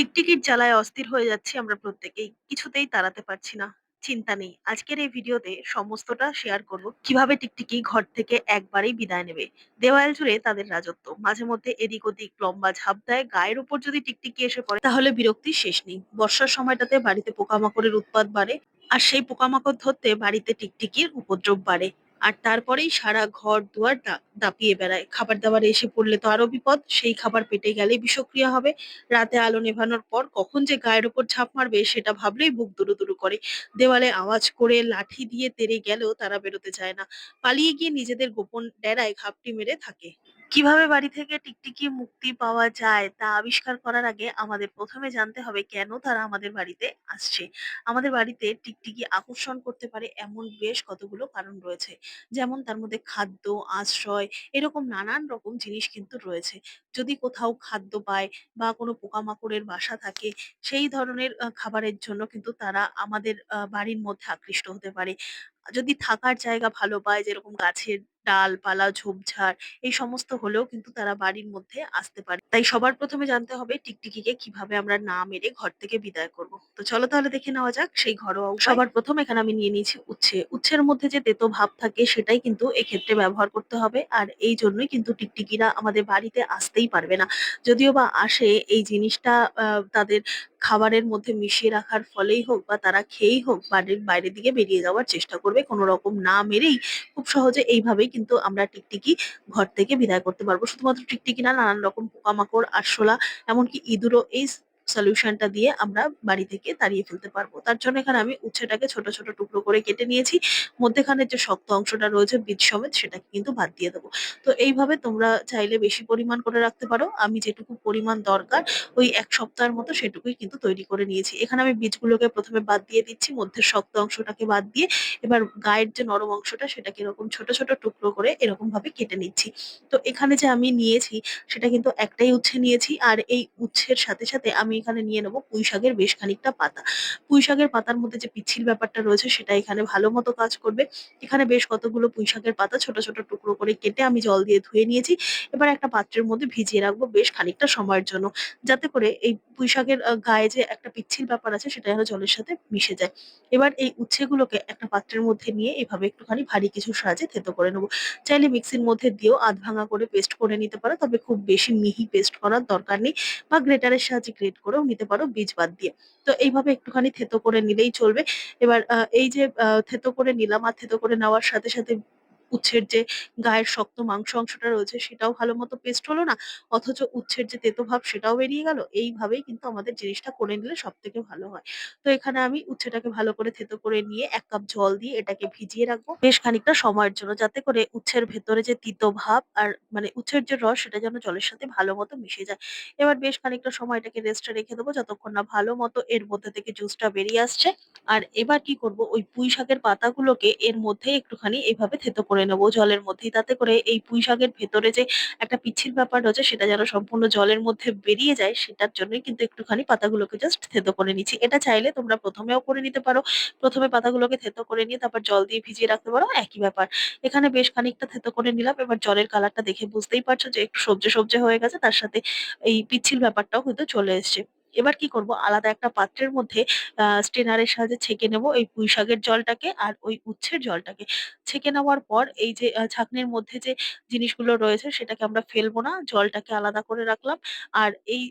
টিকটিকির জ্বালায় অস্থির হয়ে যাচ্ছি আমরা প্রত্যেকেই। কিছুতেই তাড়াতে পারছি না। চিন্তা নেই। আজকের এই ভিডিওতে সমস্তটা শেয়ার করব। কিভাবে টিকটিকি ঘর থেকে একবারেই বিদায় নেবে। দেওয়াল জুড়ে তাদের রাজত্ব। মাঝে মধ্যে এদিক ওদিক লম্বা ঝাঁপ দেয়। গায়ের উপর যদি টিকটিকি এসে পড়ে তাহলে বিরক্তির শেষ নেই। বর্ষার সময়টাতে বাড়িতে পোকামাকড়ের উৎপাত বাড়ে। আর সেই পোকামাকড় ধরতে বাড়িতে টিকটিকির উপদ্রব বাড়ে। আর তারপরেই সারা ঘর দুয়ার দাপিয়ে বেড়ায়। খাবার দাবার এসে পড়লে তো আরো বিপদ। সেই খাবার পেটে গেলে বিষক্রিয়া হবে। রাতে আলো নেভানোর পর কখন যে গায়ের উপর ঝাঁপ মারবে সেটা ভাবলেই বুক দুরুদুরু করে। দেওয়ালে আওয়াজ করে লাঠি দিয়ে তেড়ে গেলেও তারা বেরোতে চায় না। পালিয়ে গিয়ে নিজেদের গোপন ডেরায় ঘাপটি মেরে থাকে। কিভাবে বাড়ি থেকে টিকটিকি মুক্তি পাওয়া যায় তা আবিষ্কার করার আগে আমাদের প্রথমে জানতে হবে কেন তারা আমাদের বাড়িতে আসছে। আমাদের বাড়িতে টিকটিকি আকর্ষণ করতে পারে এমন বেশ কতগুলো কারণ রয়েছে। যেমন তার মধ্যে খাদ্য, আশ্রয়, এরকম নানান রকম জিনিস কিন্তু রয়েছে। যদি কোথাও খাদ্য পায় বা কোনো পোকামাকড়ের বাসা থাকে, সেই ধরনের খাবারের জন্য কিন্তু তারা আমাদের বাড়ির মধ্যে আকৃষ্ট হতে পারে। যদি থাকার জায়গা ভালো পায়, যেরকম গাছের ডালপালা, ঝোপঝাড়, এই সমস্ত হলেও কিন্তু তারা বাড়ির মধ্যে আসতে পারে। তাই সবার প্রথমে জানতে হবে টিকটিকিকে কিভাবে আমরা না মেরে ঘর থেকে বিদায় করব। তো চলো তাহলে দেখে নেওয়া যাক সেই ঘরোয়া উপায়। সবার প্রথম এখানে আমি নিয়ে নিয়েছি উচ্ছে। উচ্ছের মধ্যে যে তেতো ভাব থাকে সেটাই কিন্তু এক্ষেত্রে ব্যবহার করতে হবে। আর এই জন্যই কিন্তু টিকটিকিরা আমাদের বাড়িতে আসতেই পারবে না। যদিও বা আসে, এই জিনিসটা তাদের খাবারের মধ্যে মিশিয়ে রাখার ফলেই হোক বা তারা খেয়েই হোক বাড়ির বাইরের দিকে বেরিয়ে যাওয়ার চেষ্টা করবে, কোনো রকম না মেরেই। খুব সহজে এইভাবেই কিন্তু আমরা টিকটিকি ঘর থেকে বিদায় করতে পারবো। শুধুমাত্র টিকটিকি না, নানান রকম পোকামাকড়, আরশোলা, এমনকি ইঁদুরও এই সলিউশনটা দিয়ে আমরা বাড়ি থেকে তাড়িয়ে ফেলতে পারবো। তার জন্য এখানে আমি উচ্ছেটাকে ছোট ছোট টুকরো করে কেটে নিয়েছি। মধ্যেখানের যে শক্ত অংশটা রয়েছে বীজ সমেত, সেটাকে কিন্তু বাদ দিয়ে দেবো। তো এইভাবে তোমরা চাইলে বেশি পরিমাণ করে রাখতে পারো। আমি যেটুকু পরিমাণ দরকার ওই ১ সপ্তাহের মতো সেটুকুই কিন্তু তৈরি করে নিয়েছি। এখানে আমি বীজগুলোকে প্রথমে বাদ দিয়ে দিচ্ছি, মধ্যের শক্ত অংশটাকে বাদ দিয়ে এবার গায়ের যে নরম অংশটা সেটাকে এরকম ছোট ছোট টুকরো করে এরকম ভাবে কেটে নিচ্ছি। তো এখানে যে আমি নিয়েছি সেটা কিন্তু একটাই উচ্ছে নিয়েছি। আর এই উচ্ছের সাথে সাথে আমি এখানে নিয়ে নেবো পুঁই শাকের বেশ খানিকটা পাতা। পুঁই শাকের পাতার মধ্যে যে পিচ্ছিল ব্যাপারটা রয়েছে সেটা এখানে ভালো মতো কাজ করবে। এখানে বেশ কতগুলো পুঁই শাকের পাতা ছোট ছোট টুকরো করে কেটে আমি জল দিয়ে ধুয়ে নিয়েছি। এবার একটা পাত্রের মধ্যে ভিজিয়ে রাখবো বেশ খানিকটা সময়ের জন্য। যাতে করে এই পুঁইশাকের গায়ে যে একটা পিচ্ছিল ব্যাপার আছে সেটা যেন জলের সাথে মিশে যায়। এবার এই উচ্ছেগুলোকে একটা পাত্রের মধ্যে নিয়ে এভাবে একটুখানি ভারী কিছুর সাহায্যে থেতো করে নেবো। চাইলে মিক্সির মধ্যে দিয়েও আধ ভাঙা করে পেস্ট করে নিতে পারো, তবে খুব বেশি মিহি পেস্ট করার দরকার নেই। বা গ্রেটারের সাহায্যে গ্রেট করেও নিতে পারো বীজ বাদ দিয়ে। তো এইভাবে একটুখানি থেতো করে নিলেই চলবে। এবার এই যে থেতো করে নিলাম, আর থেতো করে নেওয়ার সাথে সাথে উচ্ছের যে গায়ের শক্ত মাংস অংশটা রয়েছে সেটাও ভালো মতো পেস্ট হলো না, অথচ উচ্ছের যে তেতো ভাব সেটাও বেরিয়ে গেল। এইভাবেই কিন্তু আমাদের জিনিসটা করে নিলে সব থেকে ভালো হয়। তো এখানে আমি উচ্ছেটাকে ভালো করে থেতো করে নিয়ে ১ কাপ জল দিয়ে এটাকে ভিজিয়ে রাখবো বেশ খানিকটা সময়ের জন্য, যাতে করে উচ্ছের ভেতরে যে তিতো ভাব আর মানে উচ্ছের যে রস সেটা যেন জলের সাথে ভালো মতো মিশে যায়। এবার বেশ খানিকটা সময় এটাকে রেস্টে রেখে দেবো যতক্ষণ না ভালো মতো এর মধ্যে থেকে জুসটা বেরিয়ে আসছে। আর এবার কি করব, ওই পুঁই শাকের পাতাগুলোকে এর মধ্যেই একটুখানি এইভাবে থেতো করে নেবো জলের মধ্যেই, তাতে করে এই পুঁই শাকের ভেতরে যে একটা পিচ্ছিল ব্যাপার রয়েছে সেটা যেন সম্পূর্ণ জলের মধ্যে বেরিয়ে যায়, সেটার জন্যই কিন্তু একটুখানি পাতাগুলোকে জাস্ট থেতো করে নিচ্ছি। এটা চাইলে তোমরা প্রথমেও করে নিতে পারো। প্রথমে পাতাগুলোকে থেতো করে নিয়ে তারপর জল দিয়ে ভিজিয়ে রাখতে পারো, একই ব্যাপার। এখানে বেশ খানিকটা থেতো করে নিলাম। এবার জলের কালারটা দেখে বুঝতেই পারছো যে একটু সবজে সবজে হয়ে গেছে, তার সাথে এই পিচ্ছিল ব্যাপারটাও কিন্তু চলে এসছে। এবার কি করব, আলাদা একটা পাত্রের মধ্যে স্ট্রেনারের সাহায্যে ছেঁকে নেব ওই পুঁই শাকের জলটাকে আর ওই উচ্ছের জলটাকে। ছেঁকে নেওয়ার পর এই যে ছাঁকনির মধ্যে যে জিনিসগুলো রয়েছে সেটাকে আমরা ফেলবো না, জলটাকে আলাদা করে রাখলাম। আর এই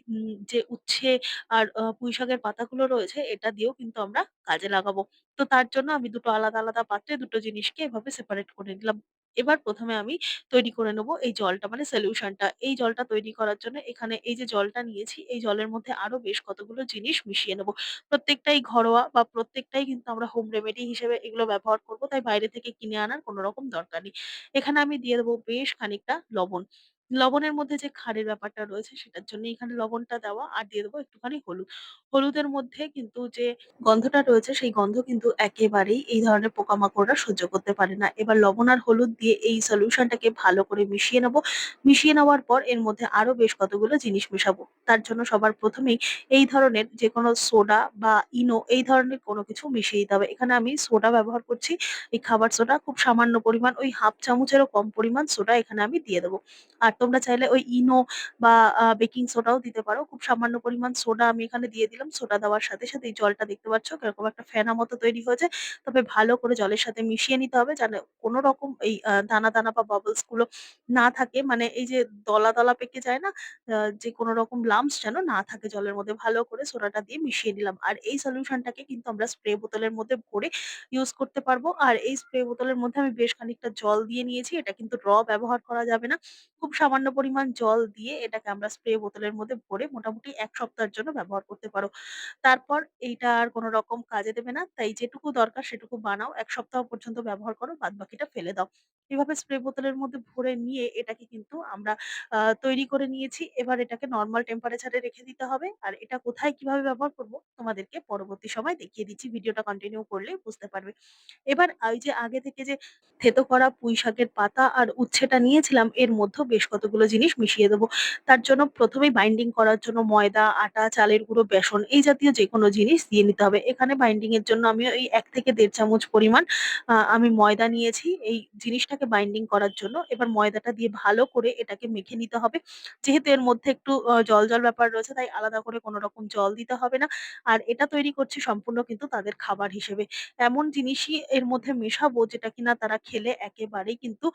যে উচ্ছে আর পুঁই শাকের পাতাগুলো রয়েছে এটা দিয়েও কিন্তু আমরা কাজে লাগাবো। তো তার জন্য আমি দুটো আলাদা আলাদা পাত্রে দুটো জিনিসকে এভাবে সেপারেট করে নিলাম। এবার প্রথমে আমি তৈরি করে নেব এই জলটা, মানে সলিউশনটা। এই জলটা তৈরি করার জন্য এখানে এই যে জলটা নিয়েছি এই জলের মধ্যে আরো বেশ কতগুলো জিনিস মিশিয়ে নেব। প্রত্যেকটাই ঘরোয়া বা প্রত্যেকটাই কিন্তু আমরা হোম রেমেডি হিসেবে এগুলো ব্যবহার করব, তাই বাইরে থেকে কিনে আনার কোনো রকম দরকার নেই। এখানে আমি দিয়ে দেবো বেশ খানিকটা লবণ। লবণের মধ্যে যে ক্ষারের ব্যাপারটা রয়েছে সেটার জন্য এখানে লবণটা দেওয়া, আর দিয়ে দেবো একটুখানি হলুদ। হলুদের মধ্যে কিন্তু যে গন্ধটা রয়েছে সেই গন্ধ কিন্তু একেবারেই এই ধরনের পোকামাকড়রা সহ্য করতে পারে না। এবার লবণ আর হলুদ দিয়ে এই সলিউশনটাকে ভালো করে মিশিয়ে নেব। মিশিয়ে নেওয়ার পর এর মধ্যে আরো বেশ কতগুলো জিনিস মেশাবো। তার জন্য সবার প্রথমেই এই ধরনের যেকোনো সোডা বা ইনো এই ধরনের কোনো কিছু মিশিয়ে দিতে হবে। এখানে আমি সোডা ব্যবহার করছি। এই খাবার সোডা খুব সামান্য পরিমাণ, ওই 1/2 চামচেরও কম পরিমাণ সোডা এখানে আমি দিয়ে দেবো। আর তোমরা চাইলে ওই ইনো বা বেকিং সোডাও দিতে পারো। খুব সামান্য পরিমাণ সোডা আমি এখানে দিয়ে দিলাম। সোডা দেওয়ার সাথে, সাথে এই জলটা দেখতে পাচ্ছ কিরকম একটা ফেনা মতো তৈরি হয়েছে। তবে ভালো করে জলের সাথে মিশিয়ে নিতে হবে যেন কোন রকম এই দানা, দানা বা বাবলস গুলো না থাকে। মানে এই যে দলা, দলা পেকে যায় না? যে কোন রকম লাম্পস যেন না থাকে জলের মধ্যে। ভালো করে সোডাটা দিয়ে মিশিয়ে নিলাম। আর এই সলিউশনটাকে কিন্তু আমরা স্প্রে বোতলের মধ্যে ভরে ইউজ করতে পারবো। আর এই স্প্রে বোতলের মধ্যে আমি বেশ খানিকটা জল দিয়ে নিয়েছি। এটা কিন্তু ব্যবহার করা যাবে না। খুব সামান্য পরিমাণ জল দিয়ে এটাকে আমরা স্প্রে বোতলের মধ্যে ভরে মোটামুটি ১ সপ্তাহের জন্য ব্যবহার করতে পারো। তারপর এইটা আর কোন রকম কাজে দেবে না। তাই যেটুকু দরকার সেটুকু বানাও। ১ সপ্তাহ পর্যন্ত ব্যবহার করো। বাদবাকিটা ফেলে দাও। এভাবে স্প্রে বোতলের মধ্যে ভরে নিয়ে এটাকে কিন্তু আমরা তৈরি করে নিয়েছি। এবার এটাকে নরমাল টেম্পারেচার এ রেখে দিতে হবে। আর এটা কোথায় কিভাবে ব্যবহার করব তোমাদেরকে পরবর্তী সময় দেখিয়ে দিচ্ছি। ভিডিওটা কন্টিনিউ করলে বুঝতে পারবে। এবার ওই যে আগে থেকে যে থেতো করা পুঁইশাকের পাতা আর উচ্ছেটা নিয়েছিলাম এর মধ্যেও বেশ কতগুলো জিনিস মিশিয়ে দেব। তার জন্য ১ম এই বাইন্ডিং করার জন্য ময়দা, আটা, চালের গুঁড়ো, বেসন এই জাতীয় যেকোনো জিনিস দিয়ে নিতে হবে। এখানে বাইন্ডিং এর জন্য আমি ওই ১ থেকে ১.৫ চামচ পরিমাণ আমি ময়দা নিয়েছি এই জিনিসটাকে বাইন্ডিং করার জন্য। এবার ময়দাটা দিয়ে ভালো করে এটাকে মেখে নিতে হবে। যেহেতু এর মধ্যে একটু জল, জল ব্যাপার রয়েছে তাই আলাদা করে কোন রকম জল দিতে হবে না। আর এটা তৈরি করছি সম্পূর্ণ কিন্তু তাদের খাবার হিসেবে। এমন জিনিসই এর মধ্যে মেশাবো যেটা কিনা তারা খেলে একেবারেই কিন্তু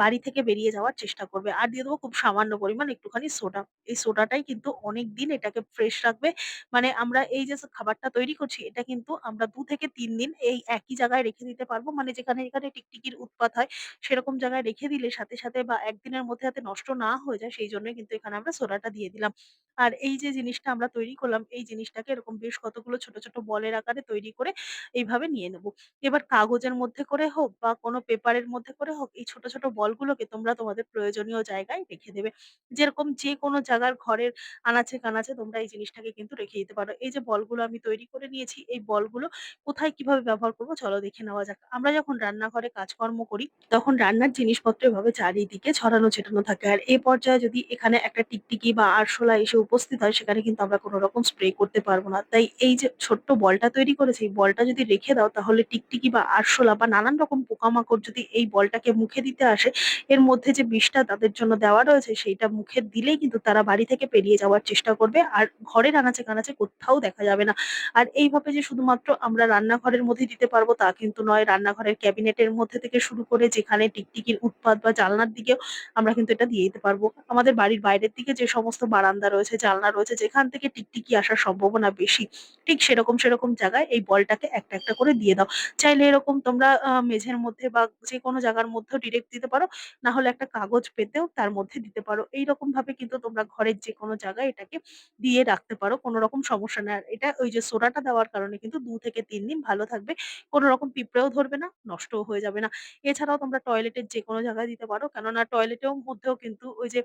বাড়ি থেকে বেরিয়ে যাওয়ার চেষ্টা করবে। আর দিয়ে দেবো খুব সামান্য পরিমাণ একটুখানি সোডা। এই সোডাটাই কিন্তু অনেকদিন এটাকে ফ্রেশ রাখবে। মানে আমরা এই যে খাবারটা তৈরি করছি এটা কিন্তু আমরা ২ থেকে ৩ দিন এই একই জায়গায় রেখে দিতে পারবো। মানে যেখানে টিকটিকির উৎপাত হয় সেরকম জায়গায় রেখে দিলে সাথে, সাথে বা একদিনের মধ্যে যাতে নষ্ট না হয়ে যায় সেইজন্যই কিন্তু এখানে আমরা সোডাটা দিয়ে দিলাম। আর এই যে জিনিসটা আমরা তৈরি করলাম এই জিনিসটাকে এরকম বেশ কতগুলো ছোট, ছোট বলের আকারে তৈরি করে এইভাবে নিয়ে নেব। এবার কাগজের মধ্যে করে হোক বা কোনো পেপারের মধ্যে করে হোক এই ছোট, ছোট বলগুলোকে তোমরা তোমাদের প্রয়োজনীয় জায়গায় রেখে দেবে। যেরকম যেকোনো জায়গার ঘরের আনাচে-কানাচে তোমরা এই জিনিসটাকে কিন্তু রেখে দিতে পারো। এই যে বলগুলো আমি তৈরি করে নিয়েছি, এই বলগুলো কোথায় কিভাবে ব্যবহার করব চলো দেখে নেওয়া যাক। আমরা যখন রান্নাঘরে কাজকর্ম করি, তখন রান্নার জিনিসপত্র এভাবে চারিদিকে ছড়ানো ছিটানো থাকে। আর এ পর্যায়ে যদি এখানে একটা টিকটিকি বা আরশোলা এসে উপস্থিত হয়, সেখানে কিন্তু আমরা কোন রকম স্প্রে করতে পারব না। তাই এই যে ছোট্ট বলটা তৈরি করেছি, এই বলটা যদি রেখে দাও তাহলে টিকটিকি বা আরশোলা বা নানান রকম পোকামাকড় যদি এই বলটাকে মুখে দিতে আসে, এর মধ্যে যে বিষটা তাদের জন্য দেওয়া রয়েছে সেইটা মুখে দিলেই কিন্তু তারা বাড়ি থেকে পেরিয়ে যাওয়ার চেষ্টা করবে। আর ঘরের আনাচে-কানাচে কোত্থাও দেখা যাবে না। আর এইভাবে যে শুধুমাত্র আমরা রান্নাঘরের মধ্যে দিতে পারবো তা কিন্তু নয়। রান্নাঘরের ক্যাবিনেটের মধ্যে থেকে শুরু করে যেখানে টিকটিকির উৎপাত বা জানলার দিকেও আমরা কিন্তু এটা দিয়ে দিতে পারবো। আমাদের বাড়ির বাইরের দিকে যে সমস্ত বারান্দা রয়েছে, জানলা রয়েছে যেখান থেকে টিকটিকি আসার সম্ভাবনা বেশি, ঠিক সেরকম জায়গায় এই বলটাকে একটা, একটা করে দিয়ে দাও। চাইলে এরকম তোমরা মেঝের মধ্যে বা যেকোনো জায়গার মধ্যেও ডিরেক্ট দিতে পারো। না হলে একটা কাগজ পেতেও তার মধ্যে দিতে পারো। এইরকম ভাবে কিন্তু তোমরা ঘরের যেকোনো জায়গায় এটাকে দিয়ে রাখতে পারো। কোন রকম সমস্যা নাই। আর এটা ওই যে সোডাটা দেওয়ার কারণে কিন্তু ২ থেকে ৩ দিন ভালো থাকবে। কোন রকম পিঁপড়েও ধরবে না, নষ্টও হয়ে যাবে না। এছাড়াও তোমরা টয়লেটের যেকোনো জায়গায় দিতে পারো। কেননা টয়লেটেও মধ্যেও কিন্তু ওই যে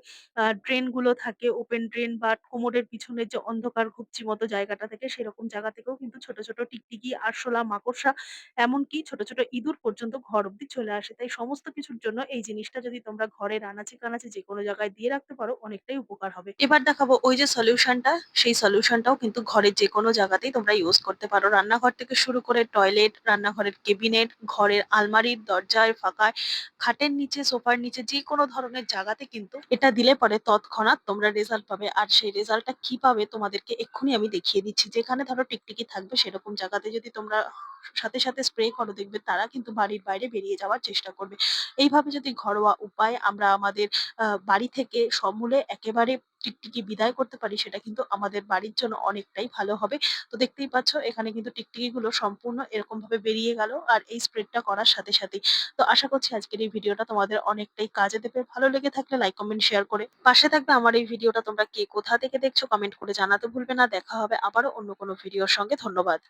ড্রেন গুলো থাকে, ওপেন ড্রেন বা কোমোডের পিছনের যে অন্ধকার ঘুপচি মতো জায়গাটা থাকে সেরকম জায়গা থেকেও কিন্তু ছোট, ছোট টিকটিকি, আরশোলা, মাকড়সা এমনকি ছোট, ছোট ইঁদুর পর্যন্ত ঘর অব্দি চলে আসে। তাই সমস্ত কিছুর জন্য এই জিনিসটা যদি তোমরা ঘরের আনাচে-কানাচে যেকোনো জায়গায় দিয়ে রাখতে পারো অনেকটাই উপকার হবে। এবার দেখাবো ওই যে সলিউশনটা, সেই সলিউশনটাও কিন্তু ঘরের যেকোনো জায়গাতেই তোমরা ইউজ করতে পারো। রান্নাঘর থেকে শুরু করে টয়লেট, রান্নাঘরের কেবিনেট, ঘরের আলমারির দরজায় ফাঁকায়, খাটের নিচে, সোফার নিচে যেকোনো ধরনের জায়গাতে কিন্তু এটা দিলে পরে তৎক্ষণাৎ তোমরা রেজাল্ট পাবে। আর সেই রেজাল্টটা কি পাবে তোমাদেরকে এক্ষুনি আমি দেখিয়ে দিচ্ছি। যেখানে ধরো টিকটিকি থাকবে সেরকম জায়গাতে যদি তোমরা সাথে, সাথে স্প্রে করো দেখবে তারা কিন্তু বাড়ির বাইরে বেরিয়ে যাওয়ার চেষ্টা করবে। এইভাবে যদি ঘরোয়া উপায়ে আমরা আমাদের বাড়ি থেকে সমূলে একেবারে টিকটিকি বিদায় করতে পারি সেটা কিন্তু আমাদের বাড়ির জন্য অনেকটাই ভালো হবে। তো দেখতেই পাচ্ছ এখানে কিন্তু টিকটিকিগুলো সম্পূর্ণ এরকমভাবে বেরিয়ে গেল আর এই স্প্রেটা করার সাথে, সাথেই। তো আশা করছি আজকের এই ভিডিওটা তোমাদের অনেকটাই কাজে দেবে। ভালো লেগে থাকলে লাইক, কমেন্ট, শেয়ার করে পাশে থাকবে। আমার এই ভিডিওটা তোমরা কে কোথা থেকে দেখছো কমেন্ট করে জানাতে ভুলবে না। দেখা হবে আবারও অন্য কোনো ভিডিওর সঙ্গে। ধন্যবাদ।